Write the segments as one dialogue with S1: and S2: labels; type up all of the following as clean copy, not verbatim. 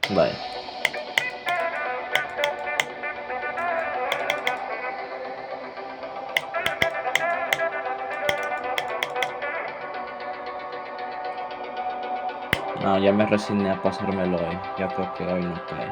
S1: Vale. No, ya me resigné a pasármelo hoy. Ya creo que hoy no cae.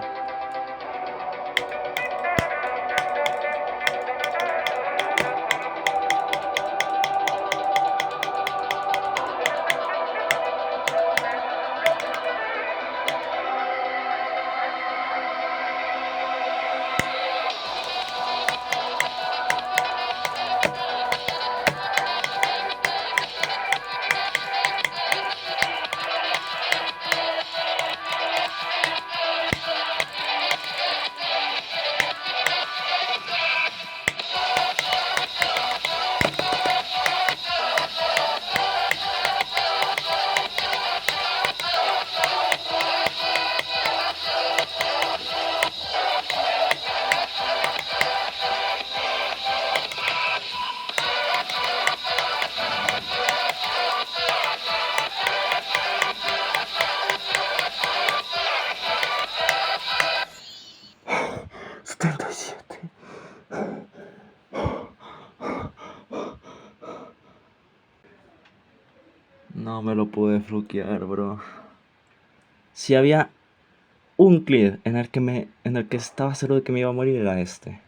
S1: No me lo pude fruquear, bro. Si había un clip en el que estaba seguro de que me iba a morir, era este.